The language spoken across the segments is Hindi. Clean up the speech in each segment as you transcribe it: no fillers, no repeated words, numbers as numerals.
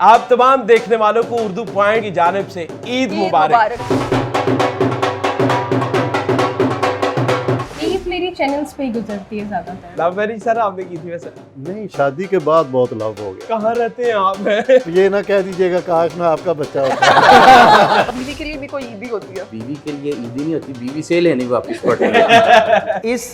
आप तमाम देखने वालों को उर्दू पॉइंट की जानिब से ईद मुबारक। ईद मेरी चैनल्स पे ही गुजरती है ज्यादातर। लव मैरिज सर आपने की थी वैसे? नहीं, शादी के बाद बहुत लव हो गया। कहाँ रहते हैं आप? ये ना कह दीजिएगा काश मैं आपका बच्चा होता। बीवी के लिए भी कोई ईदी होती है? बीवी के लिए ईदी नहीं होती, बीवी से लेनी वापस पड़ती। इस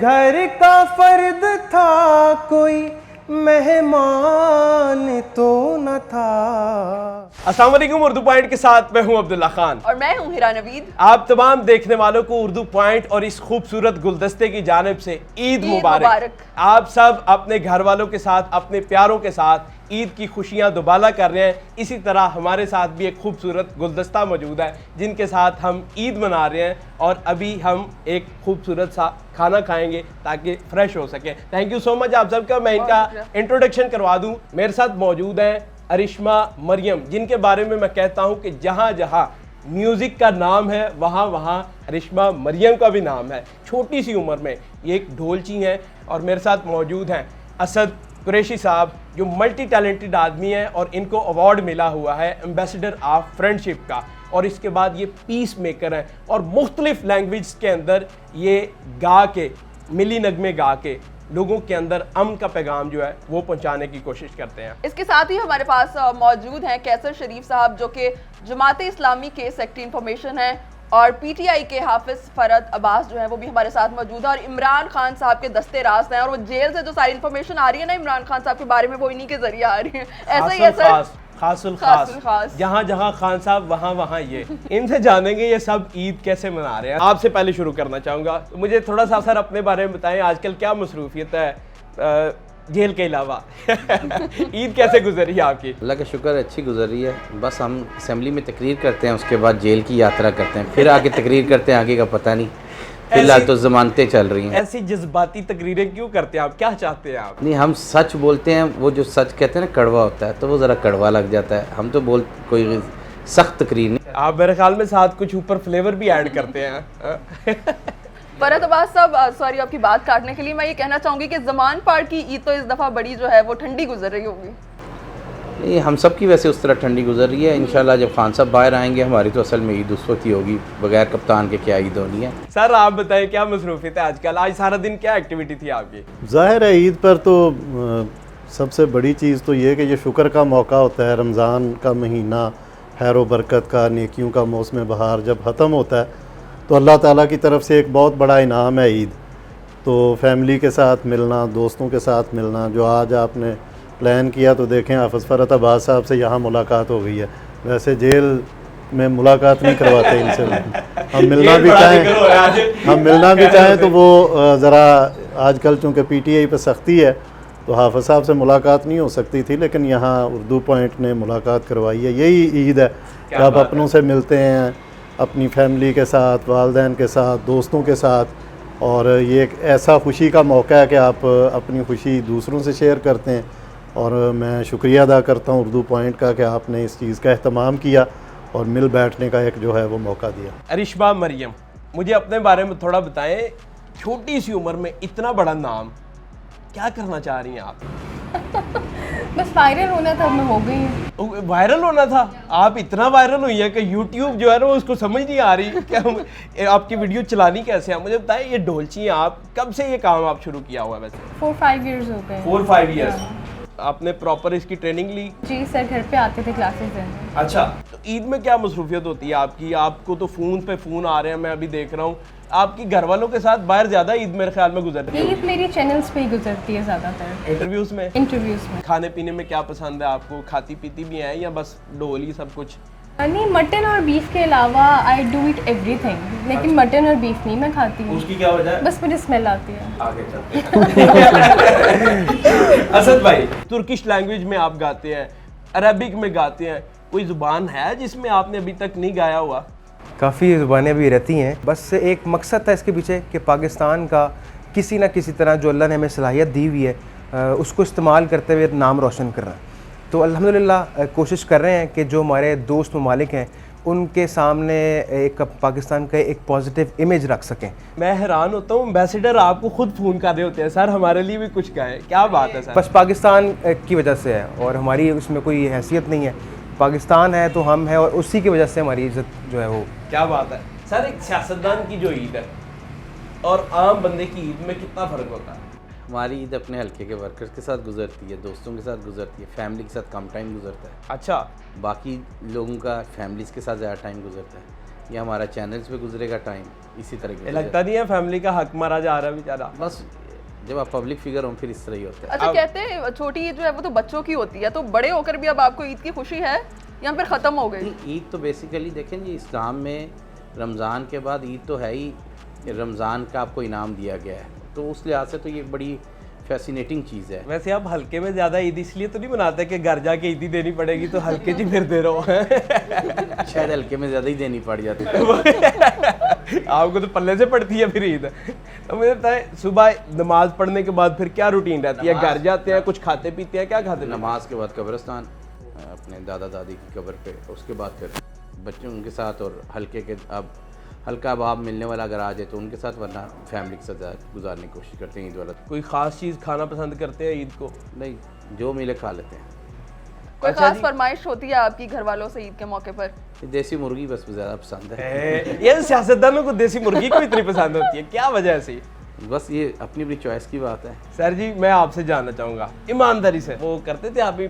घर का फर्द था कोई मेहमान तो न था। अस्सलाम वालेकुम, उर्दू पॉइंट के साथ मैं हूं अब्दुल्ला खान और मैं हूं हिरा नवीद। आप तमाम देखने वालों को उर्दू पॉइंट और इस खूबसूरत गुलदस्ते की जानिब से ईद मुबारक। आप सब अपने घर वालों के साथ, अपने प्यारों के साथ ईद की खुशियां दुबाला कर रहे हैं। इसी तरह हमारे साथ भी एक खूबसूरत गुलदस्ता मौजूद है जिनके साथ हम ईद मना रहे हैं और अभी हम एक खूबसूरत सा खाना खाएंगे ताकि फ्रेश हो सके। थैंक यू सो मच आप सबका। मैं इनका इंट्रोडक्शन करवा दूं। मेरे साथ मौजूद हैं अरिश्मा मरियम, जिनके बारे में मैं कहता हूं कि जहां जहां म्यूज़िक का नाम है वहाँ वहाँ अरिश्मा मरियम का भी नाम है। छोटी सी उम्र में ये एक ढोलची हैं। और मेरे साथ मौजूद हैं असद कुरैशी साहब, जो मल्टी टैलेंटेड आदमी हैं और इनको अवार्ड मिला हुआ है एम्बेसडर ऑफ फ्रेंडशिप का। और इसके बाद ये पीस मेकर हैं और मुख्तलिफ लैंग्वेज के अंदर ये गा के, मिली नगमे गा के लोगों के अंदर अमन का पैगाम जो है वो पहुंचाने की कोशिश करते हैं। इसके साथ ही हमारे पास मौजूद हैं कैसर शरीफ साहब, जो कि जमाते इस्लामी के सेक्रेटरी इंफॉर्मेशन हैं, और पीटीआई के हाफिज फरद अब्बास जो है वो भी हमारे साथ मौजूद है, और इमरान खान साहब के दस्ते रास्त हैं। और वो जेल से जो सारी इन्फॉर्मेशन आ रही है ना इमरान खान साहब के बारे में, वो इन्हीं के जरिए आ रही है। ऐसा ही है सर, खासुल खास, जहाँ जहाँ खान साहब वहाँ वहाँ ये। इनसे जानेंगे ये सब ईद कैसे मना रहे हैं। आपसे पहले शुरू करना चाहूँगा, मुझे थोड़ा सा सर अपने बारे में बताएं, आजकल क्या मसरूफियत है जेल के अलावा? ईद कैसे गुजरी आपकी? अल्लाह का शुक्र अच्छी गुजर रही है। बस हम असेंबली में तकरीर करते हैं, उसके बाद जेल की यात्रा करते हैं, फिर आगे तकरीर करते हैं, आगे का पता नहीं। फिलहाल तो जमानतें चल रही हैं। ऐसी जज्बाती तकरीरें क्यों करते हैं आप? क्या चाहते हैं आप? नहीं, हम सच बोलते हैं। वो जो सच कहते हैं ना कड़वा होता है, तो वो ज़रा कड़वा लग जाता है। हम तो कोई सख्त तकरीर नहीं। आप मेरे ख्याल में साथ कुछ ऊपर फ्लेवर भी ऐड करते हैं। फरद अब्बास साहब, सॉरी आपकी बात काटने के लिए, मैं ये कहना चाहूँगी कि जमान पार्ट की ईद तो इस दफ़ा बड़ी जो है वो ठंडी गुजर रही होगी। नहीं, हम सब की वैसे उस तरह ठंडी गुजर रही है। इंशाल्लाह जब खान साहब बाहर आएंगे, हमारी तो असल में ईद उस वक्त ही होगी। बगैर कप्तान के क्या ईद होनी है? सर आप बताएं क्या मसरूफियत है आजकल? आज सारा दिन क्या एक्टिविटी थी आपकी? ज़ाहिर है ईद पर तो सबसे बड़ी चीज़ तो ये कि ये शुक्र का मौका होता है। रमज़ान का महीना खैर व बरकत का, नेकियों का मौसम बहार जब ख़त्म होता है तो अल्लाह ताला की तरफ से एक बहुत बड़ा इनाम है ईद। तो फैमिली के साथ मिलना, दोस्तों के साथ मिलना, जो आज आपने प्लान किया, तो देखें हाफिज़ फरद अब्बास साहब से यहाँ मुलाकात हो गई है। वैसे जेल में मुलाकात नहीं करवाते इनसे। हम मिलना भी चाहें तो वो ज़रा आजकल चूँकि पीटीआई पे सख्ती है तो हाफिज़ साहब से मुलाकात नहीं हो सकती थी, लेकिन यहाँ उर्दू पॉइंट ने मुलाकात करवाई है। यही ईद है कि आप अपनों से मिलते हैं, अपनी फैमिली के साथ, वालिदैन के साथ, दोस्तों के साथ। और ये एक ऐसा खुशी का मौका है कि आप अपनी खुशी दूसरों से शेयर करते हैं। और मैं शुक्रिया अदा करता हूँ उर्दू पॉइंट का कि आपने इस चीज़ का एहतमाम किया और मिल बैठने का एक जो है वो मौका दिया। अरिश्मा मरियम, मुझे अपने बारे में थोड़ा बताएं। छोटी सी उम्र में इतना बड़ा नाम, क्या करना चाह रही हैं आप? बस वायरल होना था, मैं हो गई हूँ। वायरल होना था? आप इतना वायरल हुई है कि यूट्यूब जो है ना उसको समझ नहीं आ रही कि आपकी वीडियो चलानी कैसे है। मुझे बताएं, ये ढोलची हैं आप, कब से ये काम आप शुरू किया हुआ है? वैसे 4-5 ईयर्स हो गए। 4-5 ईयर्स आपने प्रॉपर इसकी ट्रेनिंग ली? जी सर, घर पे आते थे क्लासेस देने। अच्छा, तो ईद में क्या मसरूफियत होती है आपकी? आपको तो फ़ोन पे फ़ोन आ रहे हैं, मैं अभी देख रहा हूँ। आपकी घर वालों के साथ बाहर ज़्यादा ईद मेरे ख्याल में गुजरती है। ईद मेरी चैनल्स पे ही गुजरती है ज़्यादातर। इंटरव्यूज़ में खाने पीने में क्या पसंद है आपको? खाती पीती भी हैं या बस ढोल ही सब कुछ? नहीं, मटन और बीफ के अलावा आई डू इट एवरीथिंग, लेकिन मटन और बीफ नहीं मैं खाती हूँ। उसकी क्या वजह है? बस मुझे स्मेल आती है। आगे चलते हैं। असद भाई, तुर्किश लैंग्वेज में आप गाते हैं, अरबिक में गाते हैं, कोई ज़ुबान है जिसमें आपने अभी तक नहीं गाया हुआ? काफ़ी ज़ुबानें भी रहती हैं, बस एक मकसद था इसके पीछे कि पाकिस्तान का किसी न किसी तरह जो अल्लाह ने हमें सलाहियत दी हुई है उसको इस्तेमाल करते हुए नाम रोशन करना। तो अल्हम्दुलिल्लाह कोशिश कर रहे हैं कि जो हमारे दोस्त ममालिक हैं उनके सामने एक पाकिस्तान का एक पॉजिटिव इमेज रख सकें। मैं हैरान होता हूँ, एम्बेसडर आपको खुद फ़ोन कर रहे होते हैं, सर हमारे लिए भी कुछ कहें, क्या बात है सर? बस पाकिस्तान की वजह से है और हमारी उसमें कोई हैसियत नहीं है। पाकिस्तान है तो हम है और उसी की वजह से हमारी इज्जत जो है वो। क्या बात है सर, एक सियासतदान की जो ईद है और आम बंदे की ईद में कितना फ़र्क होता है? हमारी ईद अपने हल्के के वर्कर्स के साथ गुजरती है, दोस्तों के साथ गुजरती है, फैमिली के साथ कम टाइम गुजरता है। अच्छा, बाकी लोगों का फैमिलीज़ के साथ ज़्यादा टाइम गुजरता है। ये हमारा चैनल्स पे गुजरेगा टाइम इसी तरह ये लगता नहीं है फैमिली का हक मारा जा रहा है बेचारा? बस जब आप पब्लिक फिगर हो फिर इस तरह ही होता है। अच्छा, कहते हैं छोटी ईद जो है वो तो बच्चों की होती है, तो बड़े होकर भी अब आपको ईद की खुशी है या फिर ख़त्म हो गई? ईद तो बेसिकली देखें जी, इस्लाम में रमज़ान के बाद ईद तो है ही, रमज़ान का आपको इनाम दिया गया है, तो उस लिहाज से तो ये बड़ी फैसिनेटिंग चीज़ है। वैसे आप हल्के में ज़्यादा ईद इसलिए तो नहीं मनाते कि घर जाके ईदी देनी पड़ेगी तो हल्के जी फिर दे रहे हो? शायद हल्के में ज़्यादा ही देनी पड़ जाती है। आपको तो पल्ले से पड़ती है फिर ईद। तो मुझे बताएं, सुबह नमाज पढ़ने के बाद फिर क्या रूटीन रहती है? घर जाते हैं, कुछ खाते पीते हैं, क्या खाते हैं? नमाज के बाद कब्रिस्तान, अपने दादा दादी की कब्र पे, उसके बाद फिर बच्चों उनके साथ, और हल्के के अब हल्का भाव मिलने वाला अगर आ जाए तो उनके साथ, वरना फैमिली के साथ गुजारने की कोशिश करते हैं ईद वाला। कोई ख़ास चीज़ खाना पसंद करते हैं ईद को? नहीं, जो मिले खा लेते हैं। कोई अच्छा खास जी। फरमाइश होती है आपकी घर वालों से ईद के मौके पर? देसी मुर्गी बस ज़्यादा पसंद है। ये सियासतदानों को देसी मुर्गी को इतनी पसंद होती है, क्या वजह से? बस ये अपनी अपनी चॉइस की बात है। सर जी, मैं आपसे जानना चाहूँगा ईमानदारी से, वो करते थे आप ही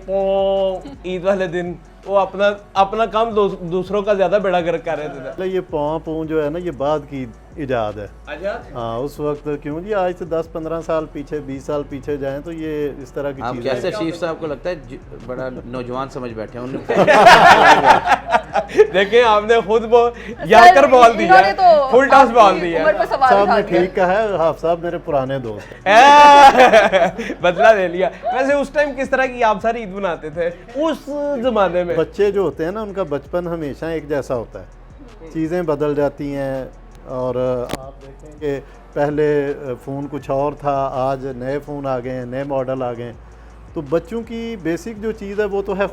ईद वाले दिन वो अपना काम दूसरों का ज़्यादा बेड़ा गर्क कर रहे थे? मतलब ये पाँव जो है ना, ये बाद की इजाद है। अच्छा, हाँ, उस वक्त क्यों जी, आज से 10-15 साल पीछे, 20 साल पीछे जाएं तो ये इस तरह की आप चीज़ें। कैसे शरीफ साहब को लगता है बड़ा नौजवान समझ बैठे हैं उन्हें? देखें आपने खुद वो याकर बॉल दिया, इन्होंने तो फुल टॉस बॉल दिया। उम्र पे सवाल साहब उठा ने दिया। ठीक कहा है, हाफ साहब मेरे पुराने दोस्त हैं। बदला ले लिया। वैसे उस टाइम किस तरह की आप सारी ईद मनाते थे उस जमाने में? बच्चे जो होते हैं ना, उनका बचपन हमेशा एक जैसा होता है, चीज़ें बदल जाती हैं। और आप देखें कि पहले फ़ोन कुछ और था, आज नए फ़ोन आ गए हैं, नए मॉडल आ गए हैं। तो बच्चों की बेसिक जो चीज़ है वो तो है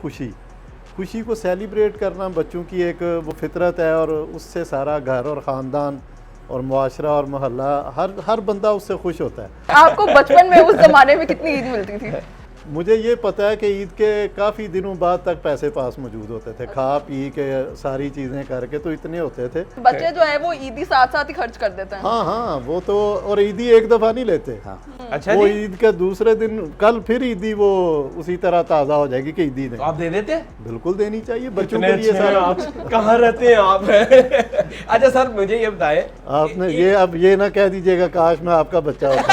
खुशी को सेलिब्रेट करना बच्चों की एक वो फितरत है, और उससे सारा घर और ख़ानदान और मुआशरा और मोहल्ला हर बंदा उससे खुश होता है। आपको बचपन में उस जमाने में कितनी ईद मिलती थी? मुझे ये पता है कि ईद के काफ़ी दिनों बाद तक पैसे पास मौजूद होते थे, खा पी के सारी चीज़ें करके तो इतने होते थे। बच्चे जो है वो ईदी साथ साथ ही खर्च कर देते हैं। हाँ, वो तो, और ईदी एक दफ़ा नहीं लेते। हाँ। अच्छा वो जी, ईद के दूसरे दिन कल फिर ईदी वो उसी तरह ताज़ा हो जाएगी कि ईदी तो नहीं। आप दे देते? बिल्कुल देनी चाहिए बच्चों इतने के लिए। अच्छे हैं सारा आप, कहाँ रहते हैं आप? अच्छा सर, मुझे ये बताएं, आपने ये अब ये ना कह दीजिएगा काश मैं आपका बच्चा होता।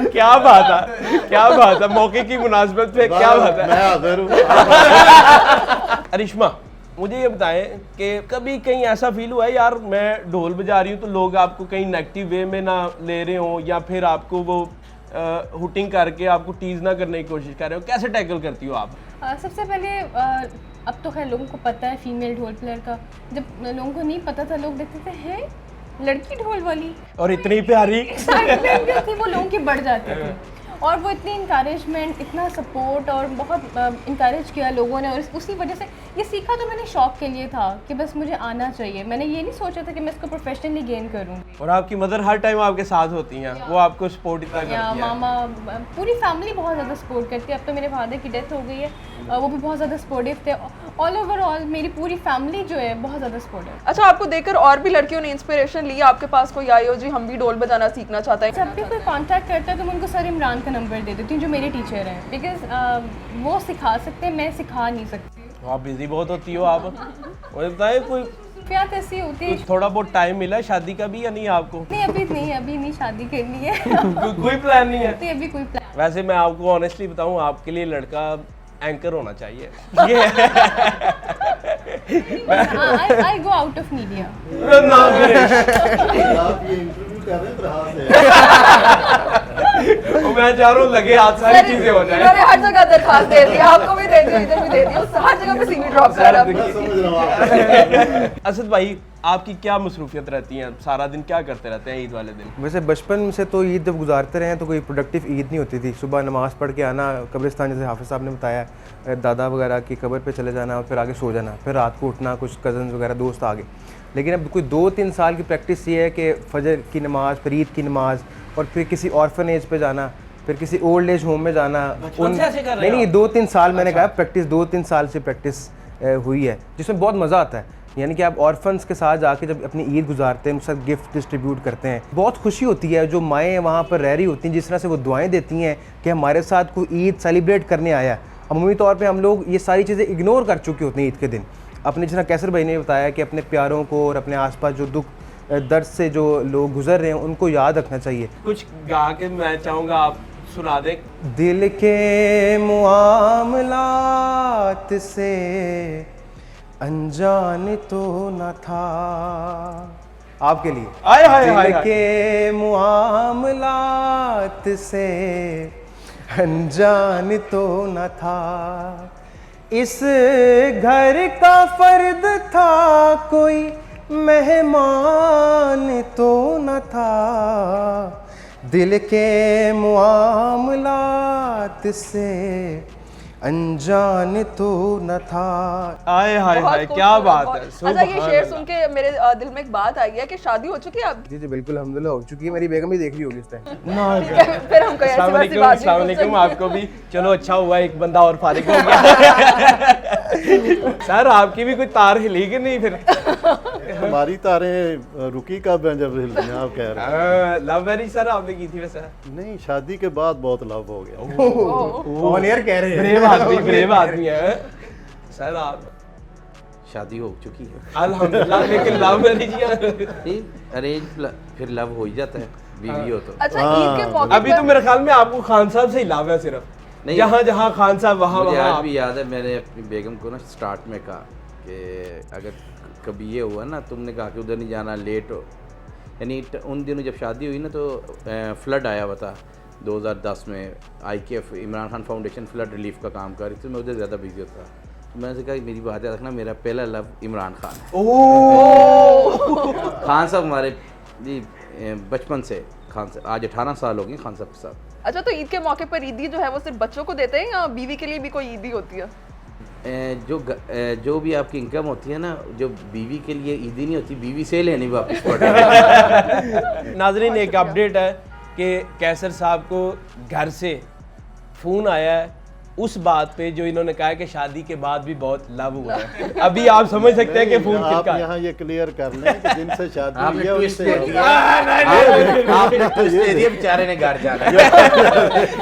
क्या बात है, मौके की मुनासबत पे क्या बात है। मैं हाजिर हूँ। अरिश्मा, मुझे ये बताएं कि कभी कहीं ऐसा फील हुआ है यार मैं ढोल बजा रही हूँ तो लोग आपको कहीं नेगेटिव वे में ना ले रहे हो, या फिर आपको वो हुटिंग करके आपको टीज ना करने की कोशिश कर रहे हो? कैसे टैकल करती हो आप? सबसे पहले अब तो खैर लोगों को पता है फीमेल ढोल प्लेयर का। जब लोगों को नहीं पता था, लोग देखते थे हैं लड़की ढोल वाली, और इतनी प्यारी एक्साइटमेंट जो थी वो लोगों की बढ़ जाती थी। और वो इतनी इंकरेजमेंट, इतना सपोर्ट और बहुत इंकरेज किया लोगों ने। और उसी वजह से ये सीखा तो मैंने शौक के लिए था कि बस मुझे आना चाहिए। मैंने ये नहीं सोचा था कि मैं इसको प्रोफेशनली गेन करूँगी। और आपकी मदर हर टाइम आपके साथ होती हैं, वो आपको सपोर्ट इतना या करती है? मामा, पूरी फैमिली बहुत ज़्यादा सपोर्ट करती है। अब तो मेरे फादर की डेथ हो गई है, वो भी बहुत ज़्यादा सपोर्टिव थे। ऑल ओवरऑल मेरी पूरी फैमिली जो है बहुत ज़्यादा सपोर्टिव। अच्छा, आपको देखकर और भी लड़कियों ने इंस्पिरेशन ली? आपके पास कोई आई हो जी हम भी ढोल बजाना सीखना चाहते हैं? जब भी कोई कांटेक्ट करता है तो मैं उनको सर इमरान का नंबर दे देती हूँ, जो मेरे टीचर हैं, बिकॉज वो सिखा सकते हैं, मैं सिखा नहीं सकती। आप बिजी बहुत होती हो आप। मुझे बताएं, कोई प्यार ऐसी होती है। थोड़ा बहुत टाइम मिला है शादी का भी या नहीं आपको? नहीं, अभी नहीं शादी करनी है। कोई प्लान नहीं है? तो अभी कोई प्लान। वैसे मैं आपको ऑनेस्टली बताऊं, आपके लिए लड़का एंकर होना चाहिए। ये आई गो आउट ऑफ मीडिया। आप ये इंटरव्यू कर रहे हैं तरह से। मैं चाह रहा हूँ लगे हाथ सारी चीजें हो जाए। इन्होंने हर जगह दरखास्त दे दी, आपको भी दे दे दिया, इधर भी दे दिया, हर जगह पे सीवी ड्रॉप कर रहा है। असद भाई आपकी क्या मसरूफियत रहती है, सारा दिन क्या करते रहते हैं ईद वाले दिन? वैसे बचपन से तो ईद जब गुजारते रहे हैं तो कोई प्रोडक्टिव ईद नहीं होती थी। सुबह नमाज़ पढ़ के आना कब्रिस्तान, जैसे हाफिज़ साहब ने बताया, दादा वगैरह की कब्र पे चले जाना और फिर आगे सो जाना, फिर रात को उठना, कुछ कज़न्स वगैरह दोस्त आ गए। लेकिन अब कोई 2-3 साल की प्रैक्टिस ये है कि फ़जर की नमाज़, फिर ईद की नमाज़, और फिर किसी ऑर्फनेज पे जाना, फिर किसी ओल्ड एज होम में जाना। नहीं 2-3 साल मैंने कहा प्रैक्टिस, 2-3 साल से प्रैक्टिस हुई है, जिसमें बहुत मज़ा आता है। यानी कि आप ऑर्फन्स के साथ जाके जब अपनी ईद गुजारते हैं, उनके साथ गिफ्ट डिस्ट्रीब्यूट करते हैं, बहुत खुशी होती है। जो माएँ वहाँ पर रह रही होती हैं, जिस तरह से वो दुआएं देती हैं कि हमारे साथ कोई ईद सेलिब्रेट करने आया है। अमूमी तौर पे हम लोग ये सारी चीज़ें इग्नोर कर चुके होते हैं ईद के दिन। अपने जिस तरह कैसर भाई ने बताया कि अपने प्यारों को और अपने आसपास जो दुख दर्द से जो लोग गुजर रहे हैं उनको याद रखना चाहिए। कुछ गा के मैं चाहूँगा आप सुना दें। दिल के मुआमलात से अनजान तो न था, आपके लिए। आय हाय दिल हाय के मुआमलात से अनजान तो न था, इस घर का फर्द था, कोई मेहमान तो न था। दिल के मुआमलात से अनजान तो न था। आय हाय हाय, क्या बात है। अच्छा, ये शेर सुन के मेरे दिल में एक बात आई है कि शादी हो चुकी है आपकी? जी जी बिल्कुल, अल्हम्दुलिल्लाह हो चुकी है। मेरी बेगम भी देख रही होगी इस टाइम। फिर हम कोई ऐसी बात नहीं अस्सलाम वालेकुम आपको भी। चलो अच्छा हुआ एक बंदा और फारिग हो गया। सर आपकी भी कोई तार हिली कि नहीं फिर? हमारी तारें रुकी कब हैं जब हिलती हैं, आप कह रहे हैं? लव मैरिज सर आपने की थी वैसे? नहीं, शादी के बाद बहुत लव हो गया। ऑन एयर कह रहे हैं। ब्रेव आदमी है सर आप। शादी हो चुकी है अल्हम्दुलिल्लाह, लेकिन लव मैरिज अरेंज फिर लव हो ही जाता है, बीवी हो तो। अच्छा, ईद के मौके अभी तो मेरे ख्याल में आपको खान साहब से ही लव है सिर्फ, नहीं, जहाँ जहाँ खान साहब वहाँ मुझे वहाँ आज भी याद है, मैंने अपनी बेगम को ना स्टार्ट में कहा कि अगर कभी ये हुआ ना, तुमने कहा कि उधर नहीं जाना, लेट हो। यानी उन दिनों जब शादी हुई ना तो फ्लड आया हुआ था 2010 में। IKF Imran Khan foundation flood relief का काम कर रही थी, मैं उधर ज़्यादा बिजी होता। तो मैंने कहा मेरी बात याद रखना, मेरा पहला लव इमरान खान है। खान साहब हमारे जी बचपन से, खान साहब आज 18 साल हो गए खान साहब के साथ। अच्छा, तो ईद के मौके पर ईदी जो है वो सिर्फ बच्चों को देते हैं या बीवी के लिए भी कोई ईदी होती है? जो भी आपकी इनकम होती है ना, जो बीवी के लिए ईदी नहीं होती, बीवी से लेनी वापस पड़ती है। नाजरीन एक अपडेट है कि कैसर साहब को घर से फ़ोन आया है उस बात पे जो इन्होंने कहा कि शादी के बाद भी बहुत लव हुआ है। अभी आप समझ सकते हैं कि फोन आप किसका है। यहाँ ये क्लियर कर लें कि जिनसे शादी हुई है उनसे बेचारे ने घर जाना है।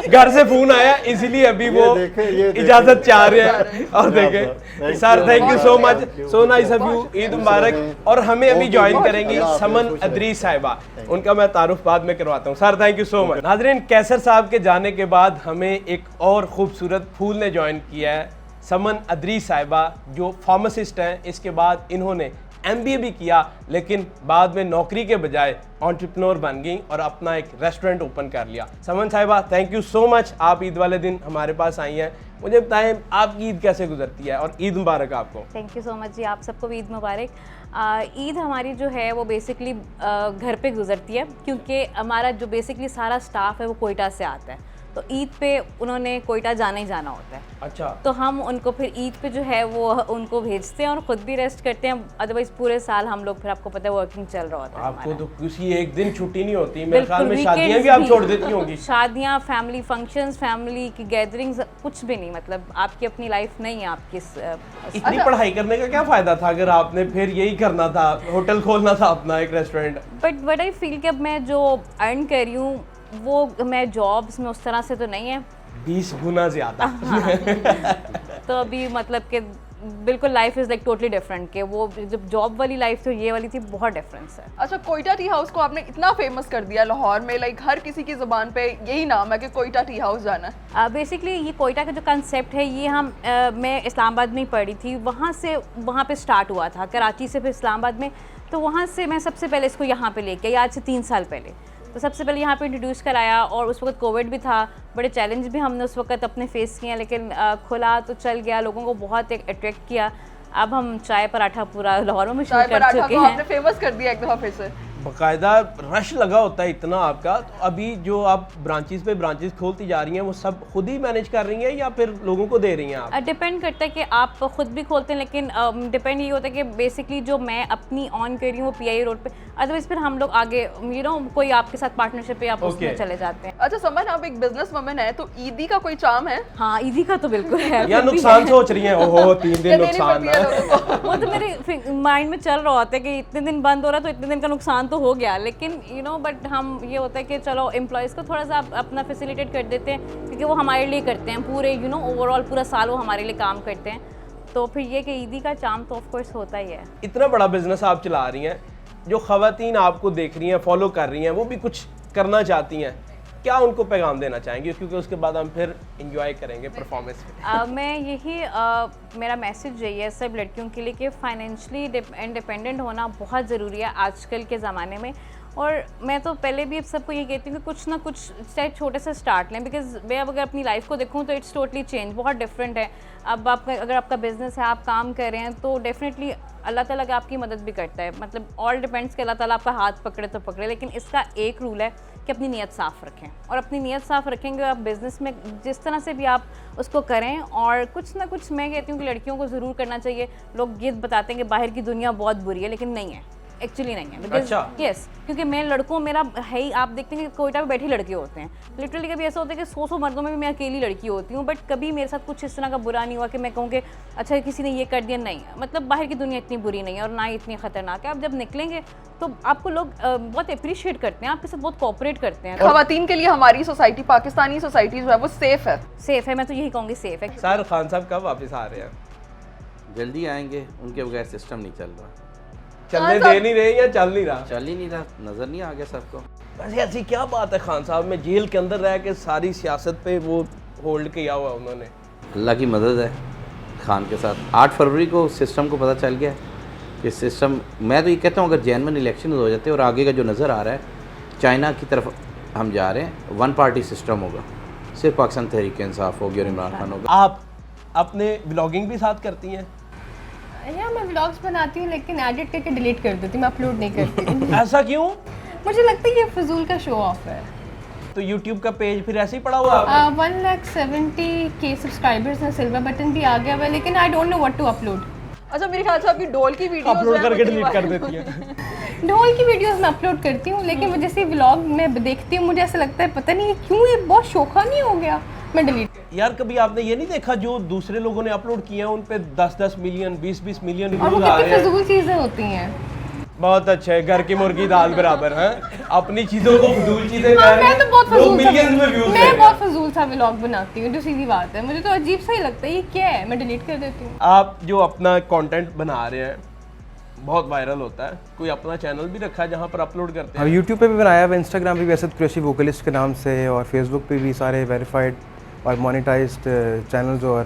घर से फोन आया इसीलिए अभी वो इजाजत चाह रहे हैं। और देखें sir, thank you so much, so nice of you, Eid मुबारक। और हमें अभी ज्वाइन करेंगी समन अदरीस साहिबा, उनका मैं तारुफ बाद में करवाता हूँ। Sir thank you so much. नाजरीन कैसर साहब के जाने के बाद हमें एक और खूबसूरत फूल ने ज्वाइन किया है, समन अदरीस साहिबा जो फार्मासिस्ट हैं। इसके बाद इन्होंने MBA भी किया, लेकिन बाद में नौकरी के बजाय एंटरप्रेन्योर बन गई और अपना एक रेस्टोरेंट ओपन कर लिया। समन साहिबा थैंक यू सो मच, आप ईद वाले दिन हमारे पास आई हैं। मुझे बताएं आपकी ईद कैसे गुजरती है और ईद मुबारक आपको। थैंक यू सो मच जी, आप सबको भी ईद मुबारक। ईद हमारी जो है वो बेसिकली घर पे गुजरती है, क्योंकि हमारा जो बेसिकली सारा स्टाफ है वो कोयटा से आता है, तो ईद पे उन्होंने कोयटा जाना ही जाना होता है। अच्छा, तो हम उनको फिर ईद पे जो है वो उनको भेजते हैं और ख़ुद भी रेस्ट करते हैं। अदरवाइज पूरे साल हम लोग फिर आपको पता है वर्किंग चल रहा होता है। आपको तो किसी एक दिन छुट्टी नहीं होती, मेरे ख्याल में शादियां भी आप छोड़ देती होंगी। शादियां, फैमिली फंक्शंस, फैमिली की गैदरिंग्स, कुछ भी नहीं, मतलब आपकी अपनी लाइफ नहीं है आपकी। इतनी पढ़ाई करने का क्या फायदा था अगर आपने फिर यही करना था, होटल खोलना था अपना एक रेस्टोरेंट। बट आई फील कि अब मैं जो अर्न कर रही हूँ वो मैं जॉब्स में उस तरह से तो नहीं है, 20 गुना ज्यादा। तो अभी मतलब कि बिल्कुल life is like totally different, के वो जब जॉब वाली लाइफ थी ये वाली थी, बहुत डिफरेंस है। अच्छा, कोयटा टी हाउस को आपने इतना फेमस कर दिया लाहौर में, लाइक हर किसी की ज़ुबान पे यही नाम है कि कोयटा टी हाउस जाना है। बेसिकली ये कोयटा का जो कंसेप्ट है ये मैं इस्लामाबाद में ही पढ़ी थी, वहाँ पे स्टार्ट हुआ था, कराची से फिर इस्लामाबाद में, तो वहाँ से मैं सबसे पहले इसको यहाँ पे लेके आई आज से 3 साल पहले। तो सबसे पहले यहाँ पे इंट्रोड्यूस कराया, और उस वक्त कोविड भी था, बड़े चैलेंज भी हमने उस वक्त अपने फेस किए हैं, लेकिन खुला तो चल गया, लोगों को बहुत अट्रैक्ट किया। अब हम चाय पराठा पूरा लाहौर में मशहूर चाय कर पराठा चुके को हैं। आपने फेमस कर दिया एक दफा फिर से। बाकायदा रश लगा होता है इतना आपका। तो अभी जो आप ब्रांचेस पे ब्रांचेस खोलती जा रही हैं वो सब खुद ही मैनेज कर रही हैं या फिर लोगों को दे रही हैं आप? डिपेंड करता है कि आप खुद भी खोलते हैं, लेकिन डिपेंड ये होता है कि बेसिकली जो मैं अपनी ऑन कर रही हूँ वो PI रोड पे, अदरवाइज फिर हम लोग आगे कोई आपके साथ पार्टनरशिप पे आप उसमें चले जाते हैं। अच्छा समन, आप एक बिजनेस वुमन है, तो ईदी का कोई चार्म है? हाँ, ईदी का तो बिल्कुल है। या नुकसान सोच रही हैं? ओहो 3 दिन नुकसान पड़ती है लोगों को। वो तो मेरे माइंड में चल रहा होता है कि इतने दिन बंद हो रहा है तो इतने दिन का नुकसान तो हो गया, लेकिन बट हम ये होता है कि चलो एम्प्लॉयज़ को थोड़ा सा अपना फैसिलिटेट कर देते हैं, क्योंकि वो हमारे लिए करते हैं पूरे ओवरऑल पूरा साल वो हमारे लिए काम करते हैं। तो फिर ये कि ईदी का चार्म तो ऑफ कोर्स होता ही है। इतना बड़ा बिजनेस आप चला रही हैं, जो ख़वातीन आपको देख रही हैं, फॉलो कर रही हैं, वो भी कुछ करना चाहती हैं, क्या उनको पैगाम देना चाहेंगे? क्योंकि उसके बाद हम फिर इंजॉय करेंगे परफॉर्मेंस में। मैं यही मेरा मैसेज यही है सब लड़कियों के लिए कि फाइनेंशियली इंडिपेंडेंट होना बहुत ज़रूरी है आजकल के ज़माने में। और मैं तो पहले भी सबको ये कहती हूँ कि कुछ ना कुछ चाहे छोटे से स्टार्ट लें, बिकॉज मैं अब अगर अपनी लाइफ को देखूँ तो इट्स टोटली चेंज, बहुत डिफरेंट है। अब आप अगर आपका बिजनेस है, आप काम कर रहे हैं, तो डेफिनेटली अल्लाह ताला का आपकी मदद भी करता है। मतलब ऑल डिपेंड्स कि अल्लाह ताला आपका हाथ पकड़े तो पकड़े, लेकिन इसका एक रूल है कि अपनी नीयत साफ़ रखें, और अपनी नीयत साफ़ रखेंगे आप बिज़नेस में जिस तरह से भी आप उसको करें। और कुछ ना कुछ मैं कहती हूँ कि लड़कियों को ज़रूर करना चाहिए। लोग ये बताते हैं कि बाहर की दुनिया बहुत बुरी है, लेकिन नहीं है, एक्चुअली नहीं है। अच्छा। यस, क्योंकि मैं लड़कों मेरा है ही, आप देखते हैं कि कोयटा में बैठी लड़के होते हैं, लिटरली कभी ऐसा होता है कि 100 मर्दों में भी मैं अकेली लड़की होती हूँ, बट कभी मेरे साथ कुछ इस तरह का बुरा नहीं हुआ कि मैं कहूँ कि अच्छा किसी ने ये कर दिया। नहीं, मतलब बाहर की दुनिया इतनी बुरी नहीं है और ना ही इतनी ख़तरनाक है। आप जब निकलेंगे तो आपको लोग बहुत अप्रिशिएट करते हैं, आपके साथ बहुत कोऑपरेट करते हैं। खवातीन के लिए हमारी सोसाइटी, पाकिस्तानी सोसाइटी जो है वो सेफ है? सेफ है, मैं तो यही कहूँगी सेफ है। शाहरुख खान साहब कब वापस आ रहे हैं? जल्दी आएंगे, उनके बगैर सिस्टम नहीं चल रहा। चलने दे नहीं रहे या चल नहीं रहा? चल ही नहीं रहा, नज़र नहीं आ गया सबको। वैसे ऐसी क्या बात है खान साहब में, जेल के अंदर रह के सारी सियासत पे वो होल्ड किया हुआ उन्होंने? अल्लाह की मदद है खान के साथ। 8 फरवरी को सिस्टम को पता चल गया कि सिस्टम, मैं तो ये कहता हूँ अगर जेन्युइन इलेक्शन हो जाते और आगे का जो नज़र आ रहा है चाइना की तरफ हम जा रहे हैं, 1 पार्टी सिस्टम होगा, सिर्फ पाकिस्तान तहरीक इंसाफ होगी और इमरान खान होगा। आप अपने ब्लॉगिंग भी साथ करती हैं? या मैं व्लॉग्स बनाती हूँ, लेकिन एडिट करके डिलीट कर देती हूँ, मैं अपलोड नहीं करती। ऐसा क्यों? मुझे लगता है ये फजूल का शो ऑफ है। तो YouTube का पेज फिर ऐसे ही पड़ा हुआ है? 1,70,000 सब्सक्राइबर्स हैं, सिल्वर बटन भी आ गया हुआ है, लेकिन I don't know what to upload. अच्छा, मेरे ख्याल से आपकी ढोल की वीडियो अपलोड करके डिलीट कर देती है। ढोल की वीडियोस मैं अपलोड करती हूँ, लेकिन मैं जैसे व्लॉग में देखती हूँ मुझे ऐसा लगता है पता नहीं क्यों ये बहुत शोखा नहीं हो गया, मैं डिलीट। यार कभी आपने ये नहीं देखा जो दूसरे लोगों ने अपलोड किए हैं उन पे 10-10 मिलियन 20-20 मिलियन और वो व्यूज आ कितनी रहे हैं? फजूल चीज़ें होती हैं। बहुत अच्छे है, घर की मुर्गी दाल बराबर है। अपनी चीजों को फजूल चीजें कह हाँ, रहे मैं तो बहुत हैं, लोग फजूल मिलियंस में व्यूज मैं बहुत फजूल सा व्लॉग बनाती हूँ, जो सीधी बात है, मुझे तो अजीब सा ही लगता है ये क्या है, मैं डिलीट कर देती हूँ। आप जो अपना कंटेंट बना रहे हैं बहुत वायरल होता है, कोई अपना चैनल भी रखा है जहाँ पर अपलोड करते अब हैं? यूट्यूब पे भी बनाया है, इंस्टाग्राम पे भी असद कुरैशी वोकलिस्ट के नाम से, और फेसबुक पे भी सारे वेरीफाइड और मोनेटाइज्ड चैनल्स और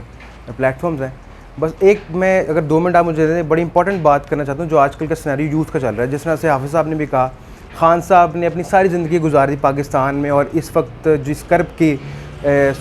प्लेटफॉर्म्स हैं। बस एक मैं अगर 2 मिनट आप मुझे दे दें, बड़ी इंपॉर्टेंट बात करना चाहता हूँ जो आजकल का सिनेरियो यूथ का चल रहा है। जिस तरह से हाफिज़ साहब ने भी कहा, खान साहब ने अपनी सारी ज़िंदगी गुजारी पाकिस्तान में, और इस वक्त जिस कर्ब की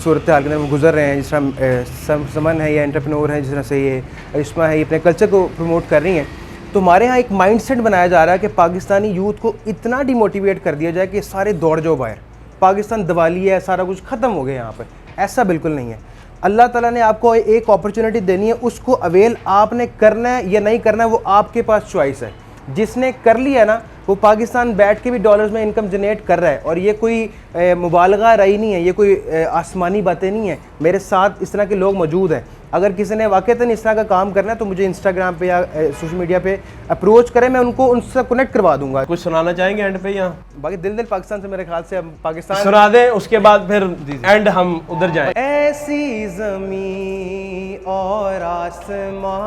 सूरत हाल के अंदर वो गुजर रहे हैं, जिस तरह समन है, ये एंटरप्रेन्योर है, जिस तरह से ये इश्मा है, ये अपने कल्चर को प्रमोट कर रही हैं, तो हमारे यहाँ एक माइंडसेट बनाया जा रहा है कि पाकिस्तानी यूथ को इतना डिमोटिवेट कर दिया जाए कि सारे दौड़ जाओ बाहर, पाकिस्तान दिवाली है, सारा कुछ ख़त्म हो गया यहाँ पर। ऐसा बिल्कुल नहीं है। अल्लाह ताला ने आपको एक अपॉर्चुनिटी देनी है, उसको अवेल आपने करना है या नहीं करना है, वो आपके पास चॉइस है। जिसने कर लिया ना, वो पाकिस्तान बैठ के भी डॉलर्स में इनकम जनरेट कर रहा है, और ये कोई मुबालगा रही नहीं है, ये कोई आसमानी बातें नहीं है। मेरे साथ इस तरह के लोग मौजूद हैं। अगर किसी ने वाकईतन इस तरह का काम करना है तो मुझे इंस्टाग्राम पे या सोशल मीडिया पे अप्रोच करें, मैं उनको उनसे कनेक्ट करवा दूंगा। कुछ सुनाना चाहेंगे एंड पे? यहाँ बाकी दिल पाकिस्तान से मेरे ख्याल से अब पाकिस्तान सुना दें, उसके बाद फिर एंड हम उधर जाएं। ऐसी ज़मीं और आसमां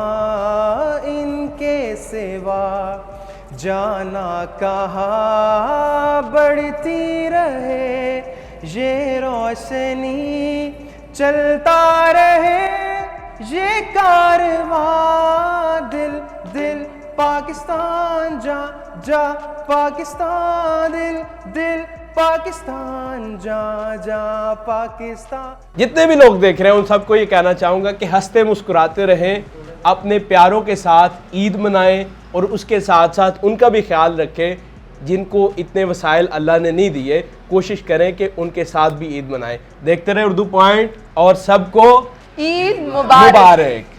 इनके सिवा जाना कहाँ बढ़ती रहे, ये रोशनी चलता रहे, ये कारवां दिल दिल पाकिस्तान जा जा पाकिस्तान दिल दिल पाकिस्तान जा जा पाकिस्तान। जितने भी लोग देख रहे हैं उन सबको ये कहना चाहूँगा कि हंसते मुस्कुराते रहें, अपने प्यारों के साथ ईद मनाएं और उसके साथ साथ उनका भी ख्याल रखें जिनको इतने वसाइल अल्लाह ने नहीं दिए। कोशिश करें कि उनके साथ भी ईद मनाएं। देखते रहे उर्दू पॉइंट और सबको ईद मुबारक।